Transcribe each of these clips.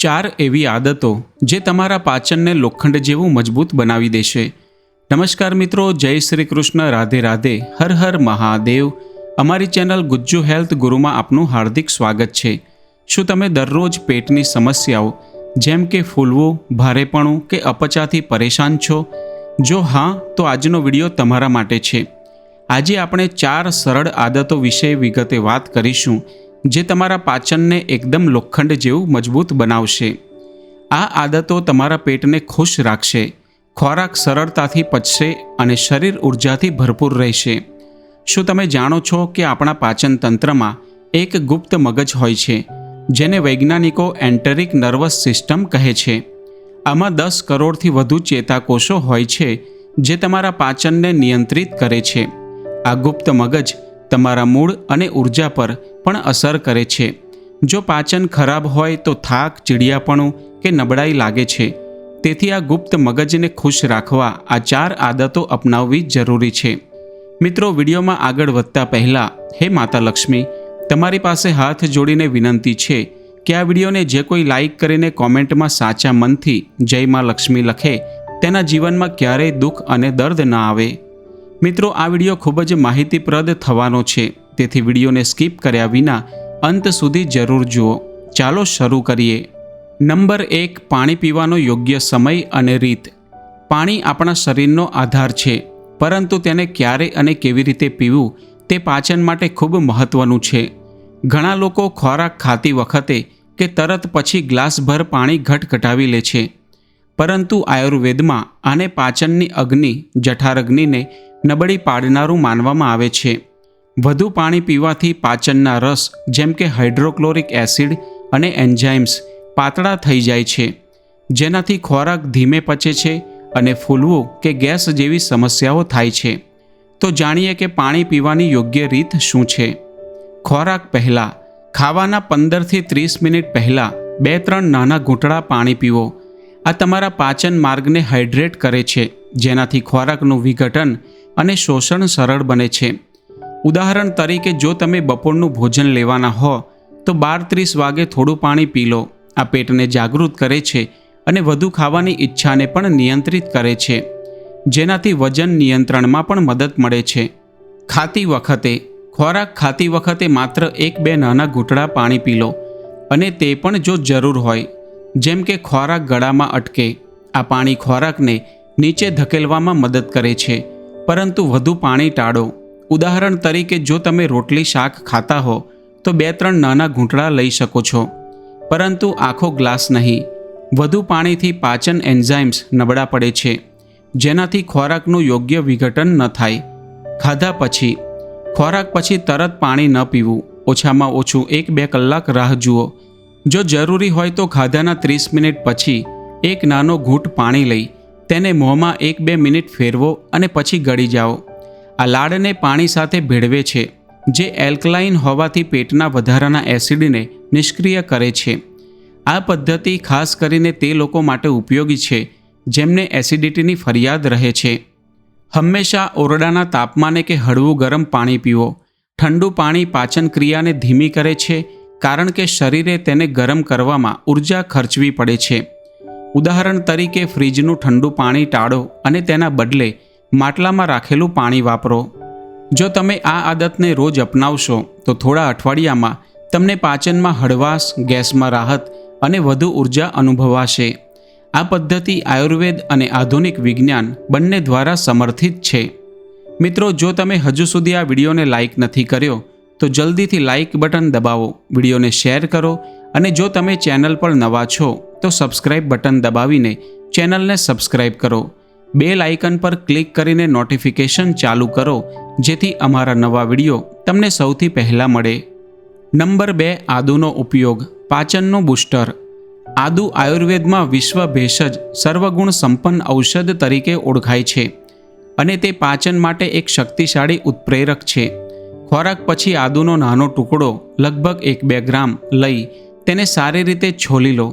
ચાર એવી આદતો જે તમારા પાચનને લોખંડ જેવું મજબૂત બનાવી દેશે. નમસ્કાર મિત્રો, જય શ્રી કૃષ્ણ, રાધે રાધે, હર હર મહાદેવ. અમારી ચેનલ ગુજ્જુ હેલ્થ ગુરુમાં આપનું હાર્દિક સ્વાગત છે. શું તમે દરરોજ પેટની સમસ્યાઓ જેમ કે ફૂલવું, ભારેપણું કે અપચાથી પરેશાન છો? જો હા, તો આજનો વિડીયો તમારા માટે છે. આજે આપણે 4 સરળ આદતો વિશે વિગતે વાત કરીશું જે તમારા પાચનને એકદમ લોખંડ જેવું મજબૂત બનાવશે. આ આદતો તમારા પેટને ખુશ રાખશે, ખોરાક સરળતાથી પચશે અને શરીર ઉર્જાથી ભરપૂર રહેશે. શું તમે જાણો છો કે આપણા પાચન તંત્રમાં એક ગુપ્ત મગજ હોય છે જેને વૈજ્ઞાનિકો એન્ટેરિક નર્વસ સિસ્ટમ કહે છે? આમાં 10 કરોડથી વધુ ચેતાકોષો હોય છે જે તમારા પાચનને નિયંત્રિત કરે છે. આ ગુપ્ત મગજ તમારા મૂડ અને ઉર્જા પર પણ અસર કરે છે. જો પાચન ખરાબ હોય તો થાક, ચીડિયાપણું કે નબળાઈ લાગે છે. તેથી આ ગુપ્ત મગજને ખુશ રાખવા આ 4 આદતો અપનાવવી જરૂરી છે. મિત્રો, વિડીયોમાં આગળ વધતા પહેલાં હે માતા લક્ષ્મી, તમારી પાસે હાથ જોડીને વિનંતી છે કે આ વિડીયોને જે કોઈ લાઈક કરીને કોમેન્ટમાં સાચા મનથી જય માં લક્ષ્મી લખે તેના જીવનમાં ક્યારેય દુઃખ અને દર્દ ન આવે. મિત્રો, આ વિડીયો ખૂબ જ માહિતીપ્રદ થવાનો છે, તેથી વિડીયોને સ્કીપ કર્યા વિના અંત સુધી જરૂર જુઓ. ચાલો શરૂ કરીએ. નંબર 1, પાણી પીવાનો યોગ્ય સમય અને રીત. પાણી આપણા શરીરનો આધાર છે, પરંતુ તેને ક્યારે અને કેવી રીતે પીવું તે પાચન માટે ખૂબ મહત્વનું છે. ઘણા લોકો ખોરાક ખાતી વખતે કે તરત પછી ગ્લાસભર પાણી ઘટઘટાવી લે છે, પરંતુ આયુર્વેદમાં આને પાચનની અગ્નિ, જઠરાગ્નિને નબળી પાડનારું માનવામાં આવે છે. વધુ પાણી પીવાથી પાચનના રસ જેમ કે હાઇડ્રોક્લોરિક એસિડ અને એન્ઝાઇમ્સ પાતળા થઈ જાય છે, જેનાથી ખોરાક ધીમે પચે છે અને ફૂલવું કે ગેસ જેવી સમસ્યાઓ થાય છે. તો જાણીએ કે પાણી પીવાની યોગ્ય રીત શું છે. ખોરાક પહેલાં, ખાવાના 15થી 30 મિનિટ પહેલાં 2-3 નાના ઘૂંટડા પાણી પીવો. આ તમારા પાચન માર્ગને હાઇડ્રેટ કરે છે, જેનાથી ખોરાકનું વિઘટન અને શોષણ સરળ બને છે. ઉદાહરણ તરીકે, જો તમે બપોરનું ભોજન લેવાના હો તો 12-30 વાગે થોડું પાણી પી લો. આ પેટને જાગૃત કરે છે અને વધુ ખાવાની ઈચ્છાને પણ નિયંત્રિત કરે છે, જેનાથી વજન નિયંત્રણમાં પણ મદદ મળે છે. ખાતી વખતે, ખોરાક ખાતી વખતે માત્ર 1-2 નાના ઘૂંટડા પાણી પી લો, અને તે પણ જો જરૂર હોય, જેમ કે ખોરાક ગળામાં અટકે. આ પાણી ખોરાકને નીચે ધકેલવામાં મદદ કરે છે, પરંતુ વધુ પાણી ટાળો. ઉદાહરણ તરીકે, જો તમે રોટલી શાક ખાતા હો તો 2-3 નાના ઘૂંટડા લઈ શકો છો, પરંતુ આખો ગ્લાસ નહીં. વધુ પાણીથી પાચન એન્ઝાઇમ્સ નબળા પડે છે, જેનાથી ખોરાકનું યોગ્ય વિઘટન ન થાય. ખાધા પછી, ખોરાક પછી તરત પાણી ન પીવું. ઓછામાં ઓછું 1-2 કલાક રાહ જુઓ. જો જરૂરી હોય તો ખાધાના 30 મિનિટ પછી એક નાનો ઘૂંટ પાણી લઈ તેને મોંમાં 1-2 મિનિટ ફેરવો અને પછી ગળી જાઓ. આ લાળને પાણી સાથે ભેળવે છે, જે એલ્કલાઇન હોવાથી પેટના વધારાના એસિડને નિષ્ક્રિય કરે છે. આ પદ્ધતિ ખાસ કરીને તે લોકો માટે ઉપયોગી છે જેમને એસિડિટીની ફરિયાદ રહે છે. હંમેશા ઓરડાના તાપમાને કે હળવું ગરમ પાણી પીવો. ઠંડુ પાણી પાચન ક્રિયાને ધીમી કરે છે, કારણ કે શરીરે તેને ગરમ કરવામાં ઉર્જા ખર્ચવી પડે છે. ઉદાહરણ તરીકે, ફ્રીજનું ઠંડુ પાણી ટાળો અને તેના બદલે માટલામાં રાખેલું પાણી વાપરો. જો તમે આ આદતને રોજ અપનાવશો તો થોડા અઠવાડિયામાં તમને પાચનમાં હળવાશ, ગેસમાં રાહત અને વધુ ઉર્જા અનુભવાશે. આ પદ્ધતિ આયુર્વેદ અને આધુનિક વિજ્ઞાન બંને દ્વારા સમર્થિત છે. મિત્રો, જો તમે હજુ સુધી આ વિડીયોને લાઇક નથી કર્યો તો જલ્દીથી લાઇક બટન દબાવો, વિડીયોને શેર કરો, અને જો તમે ચેનલ પર નવા છો તો સબસ્ક્રાઇબ બટન દબાવીને ચેનલને સબસ્ક્રાઇબ કરો. બેલ આઇકન પર ક્લિક કરીને નોટિફિકેશન ચાલુ કરો, જેથી અમારા નવા વિડીયો તમને સૌથી પહેલાં મળે. નંબર 2, આદુનો ઉપયોગ. પાચનનું બૂસ્ટર. આદુ આયુર્વેદમાં વિશ્વ ભેષજ સર્વગુણ સંપન્ન ઔષધ તરીકે ઓળખાય છે, અને તે પાચન માટે એક શક્તિશાળી ઉત્પ્રેરક છે. ખોરાક પછી આદુનો નાનો ટુકડો લગભગ 1-2 ગ્રામ લઈ તેને સારી રીતે છોલી લો.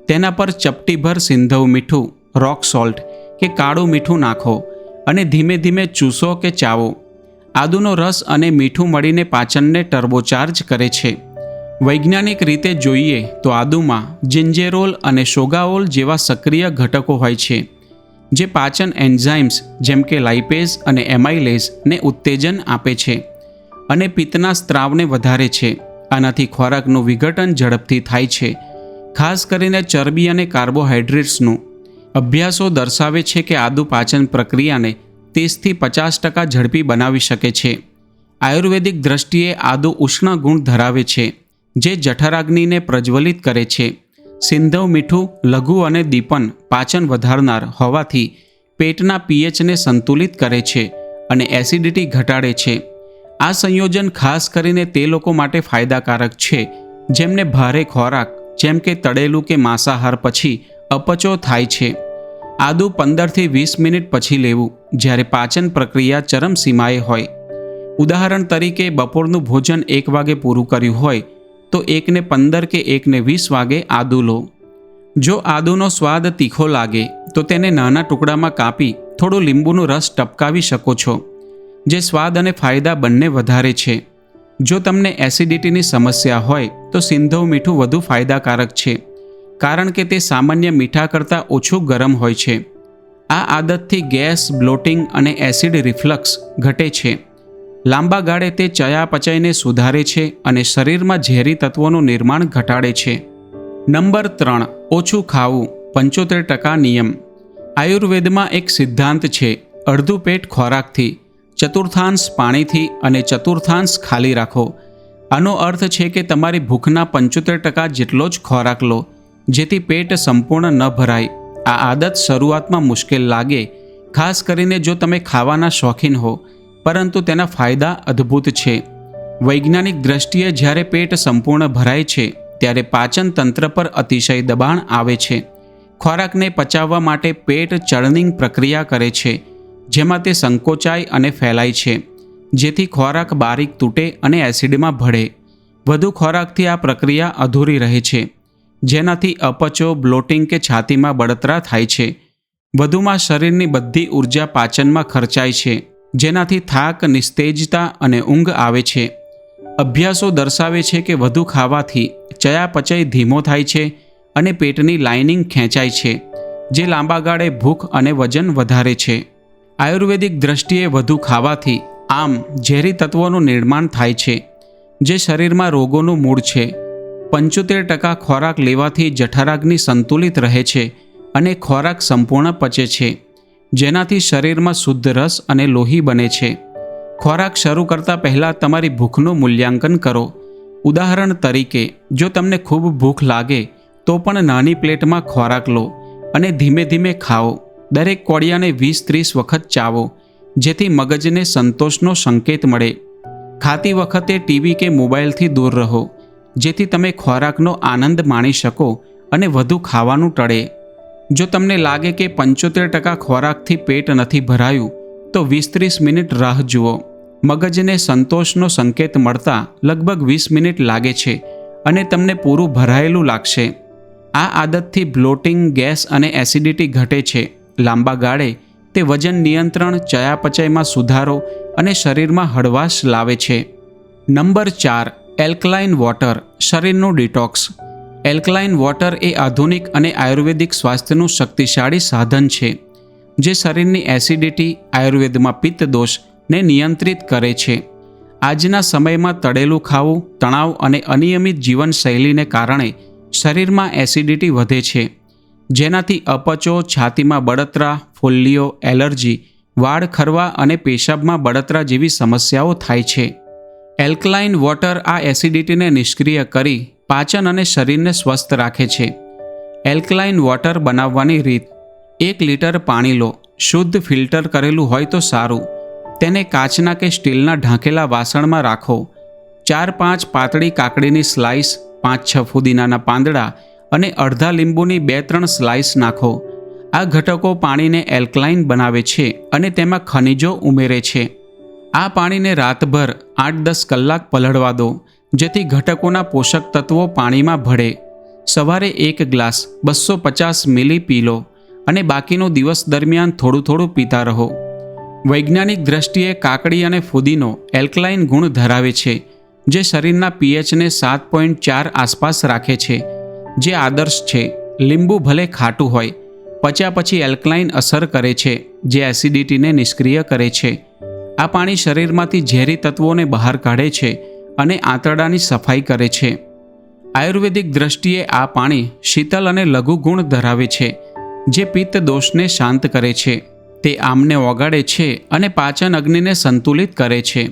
તેના પર ચપટીભર સિંધવ મીઠું, રોક સોલ્ટ કે કાળું મીઠું નાખો અને ધીમે ધીમે ચૂસો કે ચાવો. આદુનો રસ અને મીઠું મળીને પાચનને ટર્બોચાર્જ કરે છે. વૈજ્ઞાનિક રીતે જોઈએ તો આદુમાં જિંજેરોલ અને શોગાઓલ જેવા સક્રિય ઘટકો હોય છે, જે પાચન એન્ઝાઇમ્સ જેમ કે લાઇપેઝ અને એમાઇલેઝ ને ઉત્તેજન આપે છે અને પિત્તના સ્ત્રાવને વધારે છે. આનાથી ખોરાકનું વિઘટન ઝડપથી થાય છે, ખાસ કરીને ચરબી અને કાર્બોહાઈડ્રેટ્સનું. અભ્યાસો દર્શાવે છે કે આદુ પાચન પ્રક્રિયાને 30થી 50% ઝડપી બનાવી શકે છે. આયુર્વેદિક દ્રષ્ટિએ આદુ ઉષ્ણ ગુણ ધરાવે છે, જે જઠરાગ્નિને પ્રજ્વલિત કરે છે. સિંધવ મીઠું લઘુ અને દીપન પાચન વધારનાર હોવાથી પેટના પીએચને સંતુલિત કરે છે અને એસિડિટી ઘટાડે છે. આ સંયોજન ખાસ કરીને તે લોકો માટે ફાયદાકારક છે જેમને ભારે ખોરાક જેમ કે તળેલું કે માંસાહાર પછી અપચો થાય છે. આદુ 15થી 20 મિનિટ પછી લેવું, જ્યારે પાચન પ્રક્રિયા ચરમસીમાએ હોય. ઉદાહરણ તરીકે બપોરનું ભોજન 1 વાગે પૂરું કર્યું હોય તો 1:15 કે 1:20 વાગે આદુ લો. જો આદુનો સ્વાદ તીખો લાગે તો તેને નાના ટુકડામાં કાપી થોડો લીંબુનો રસ ટપકાવી શકો છો, જે સ્વાદ અને ફાયદા બંને વધારે છે. જો તમને એસિડિટીની સમસ્યા હોય તો સિંધવ મીઠું વધુ ફાયદાકારક છે, કારણ કે તે સામાન્ય મીઠા કરતાં ઓછું ગરમ હોય છે. આ આદતથી ગેસ, બ્લોટિંગ અને એસિડ રિફ્લક્સ ઘટે છે. લાંબા ગાળે તે ચયાપચયને સુધારે છે અને શરીરમાં ઝેરી તત્વોનું નિર્માણ ઘટાડે છે. નંબર 3, ઓછું ખાવું. 75% નિયમ. આયુર્વેદમાં એક સિદ્ધાંત છે, અડધું પેટ ખોરાકથી, ચતુર્થાંશ પાણીથી અને ચતુર્થાંશ ખાલી રાખો. આનો અર્થ છે કે તમારી ભૂખના 75% જેટલો જ ખોરાક લો, જેથી પેટ સંપૂર્ણ ન ભરાય. આ આદત શરૂઆતમાં મુશ્કેલ લાગે, ખાસ કરીને જો તમે ખાવાના શોખીન હો, પરંતુ તેના ફાયદા અદ્ભુત છે. વૈજ્ઞાનિક દ્રષ્ટિએ જ્યારે પેટ સંપૂર્ણ ભરાય છે ત્યારે પાચન તંત્ર પર અતિશય દબાણ આવે છે. ખોરાકને પચાવવા માટે પેટ ચર્નિંગ પ્રક્રિયા કરે છે, જેમાં તે સંકોચાય અને ફેલાય છે, જેથી ખોરાક બારીક તૂટે અને એસિડમાં ભળે. વધુ ખોરાકથી આ પ્રક્રિયા અધૂરી રહે છે, જેનાથી અપચો, બ્લોટિંગ કે છાતીમાં બળતરા થાય છે. વધુમાં શરીરની બધી ઉર્જા પાચનમાં ખર્ચાય છે, જેનાથી થાક, નિસ્તેજતા અને ઊંઘ આવે છે. અભ્યાસો દર્શાવે છે કે વધુ ખાવાથી ચયાપચય ધીમો થાય છે અને પેટની લાઇનિંગ ખેંચાય છે, જે લાંબા ગાળે ભૂખ અને વજન વધારે છે. આયુર્વેદિક દ્રષ્ટિએ વધુ ખાવાથી આમ ઝેરી તત્વોનું નિર્માણ થાય છે, જે શરીરમાં રોગોનું મૂળ છે. 75% ખોરાક લેવાથી જઠરાગ્નિ સંતુલિત રહે છે અને ખોરાક સંપૂર્ણ પચે છે, જેનાથી શરીરમાં શુદ્ધ રસ અને લોહી બને છે. ખોરાક શરૂ કરતાં પહેલાં તમારી ભૂખનું મૂલ્યાંકન કરો. ઉદાહરણ તરીકે, જો તમને ખૂબ ભૂખ લાગે તો પણ નાની પ્લેટમાં ખોરાક લો અને ધીમે ધીમે ખાઓ. દરેક કોળિયાને 20-30 વખત ચાવો, જેથી મગજને સંતોષનો સંકેત મળે. ખાતી વખતે ટીવી કે મોબાઈલથી દૂર રહો, જેથી તમે ખોરાકનો આનંદ માણી શકો અને વધુ ખાવાનું ટળે. જો તમને લાગે કે 75% ખોરાકથી પેટ નથી ભરાયું તો 20-30 મિનિટ રાહ જુઓ. મગજને સંતોષનો સંકેત મળતા લગભગ 20 મિનિટ લાગે છે અને તમને પૂરું ભરાયેલું લાગશે. આ આદતથી બ્લોટિંગ, ગેસ અને એસિડિટી ઘટે છે. લાંબા ગાળે તે વજન નિયંત્રણ, ચયાપચયમાં સુધારો અને શરીરમાં હળવાશ લાવે છે. Number 4, alkaline water. શરીરનું ડિટોક્સ. એલ્કલાઇન વોટર એ આધુનિક અને આયુર્વેદિક સ્વાસ્થ્યનું શક્તિશાળી સાધન છે, જે શરીરની એસિડિટી, આયુર્વેદમાં પિત્ત દોષને નિયંત્રિત કરે છે. આજના સમયમાં તળેલું ખાવું, તણાવ અને અનિયમિત જીવનશૈલીને કારણે શરીરમાં એસિડિટી વધે છે, જેનાથી અપચો, છાતીમાં બળતરા, ફોલ્લીઓ, એલર્જી, વાળ ખરવા અને પેશાબમાં બળતરા જેવી સમસ્યાઓ થાય છે. એલ્કલાઇન વોટર આ એસિડિટીને નિષ્ક્રિય કરી પાચન અને શરીરને સ્વસ્થ રાખે છે. એલ્કલાઇન વોટર બનાવવાની રીત: 1 લીટર પાણી લો. શુદ્ધ ફિલ્ટર કરેલું હોય તો સારું. તેને કાચના કે સ્ટીલના ઢાંકેલા વાસણમાં રાખો. 4-5 પાતળી કાકડીની સ્લાઇસ, 5-6 ફુદીનાના પાંદડા અને અડધા લીંબુની 2-3 સ્લાઇસ નાખો. આ ઘટકો પાણીને એલ્કલાઇન બનાવે છે અને તેમાં ખનિજો ઉમેરે છે. આ પાણીને રાતભર 8-10 કલાક પલળવા દો, જેથી ઘટકોના પોષક તત્વો પાણીમાં ભળે. સવારે 1 ગ્લાસ 250 મિલી પી લો અને બાકીનો દિવસ દરમિયાન થોડું થોડું પીતા રહો. વૈજ્ઞાનિક દ્રષ્ટિએ કાકડી અને ફુદીનો એલ્કલાઇન ગુણ ધરાવે છે જે શરીરના પીએચને 7.4 આસપાસ રાખે છે, જે આદર્શ છે. લીંબુ ભલે ખાટું હોય, પચ્યા પછી એલ્કલાઇન અસર કરે છે, જે એસિડિટીને નિષ્ક્રિય કરે છે. આ પાણી શરીરમાંથી ઝેરી તત્વોને બહાર કાઢે છે અને આંતરડાની સફાઈ કરે છે. આયુર્વેદિક દ્રષ્ટિએ આ પાણી શીતલ અને લઘુ ગુણ ધરાવે છે, જે પિત્ત દોષને શાંત કરે છે. તે આમને ઓગાળે છે અને પાચન અગ્નિને સંતુલિત કરે છે.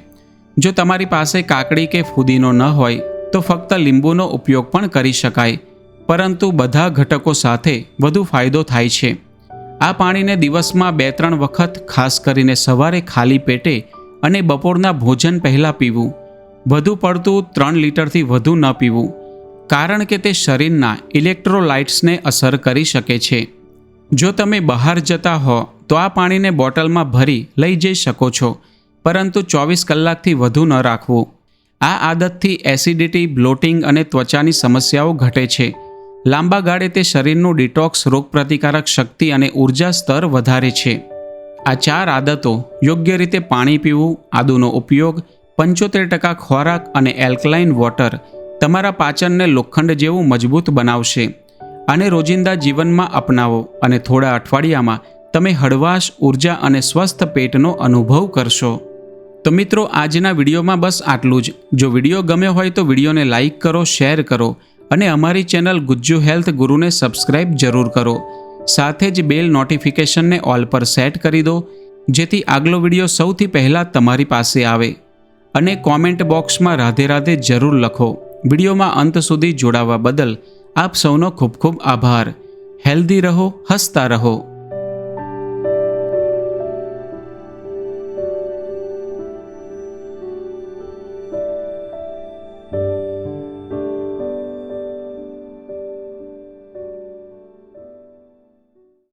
જો તમારી પાસે કાકડી કે ફુદીનો ન હોય તો ફક્ત લીંબુનો ઉપયોગ પણ કરી શકાય, પરંતુ બધા ઘટકો સાથે વધુ ફાયદો થાય છે. આ પાણીને દિવસમાં 2-3 વખત, ખાસ કરીને સવારે ખાલી પેટે અને બપોરના ભોજન પહેલાં પીવું. વધુ પડતું 3 લીટરથી વધુ ન પીવું, કારણ કે તે શરીરના ઇલેક્ટ્રોલાઇટ્સને અસર કરી શકે છે. જો તમે બહાર જતા હો તો આ પાણીને બોટલમાં ભરી લઈ જઈ શકો છો, પરંતુ 24 કલાકથી વધુ ન રાખવું. આ આદતથી એસિડિટી, બ્લોટિંગ અને ત્વચાની સમસ્યાઓ ઘટે છે. લાંબા ગાળે તે શરીરનું ડિટોક્સ, રોગપ્રતિકારક શક્તિ અને ઉર્જા સ્તર વધારે છે. આ 4 આદતો, યોગ્ય રીતે પાણી પીવું, આદુનો ઉપયોગ, 75% ખોરાક અને એલ્કલાઇન વોટર તમારા પાચનને લોખંડ જેવું મજબૂત બનાવશે. આને રોજિંદા જીવનમાં અપનાવો અને થોડા અઠવાડિયામાં તમે હળવાશ, ઉર્જા અને સ્વસ્થ પેટનો અનુભવ કરશો. તો મિત્રો, આજના વિડીયોમાં બસ આટલું જ. જો વિડીયો ગમ્યો હોય તો વિડીયોને લાઇક કરો, શેર કરો અને અમારી ચેનલ ગુજ્જુ હેલ્થ ગુરુને સબસ્ક્રાઇબ જરૂર કરો. સાથે જ બેલ નોટિફિકેશનને ઓલ પર સેટ કરી દો, જેથી આગલો વિડીયો સૌથી પહેલાં તમારી પાસે આવે. અને કોમેન્ટ બોક્સમાં રાધે રાધે જરૂર લખો. વિડીયોમાં અંત સુધી જોડાવા બદલ આપ સૌનો ખૂબ ખૂબ આભાર. હેલ્ધી રહો, હસતા રહો.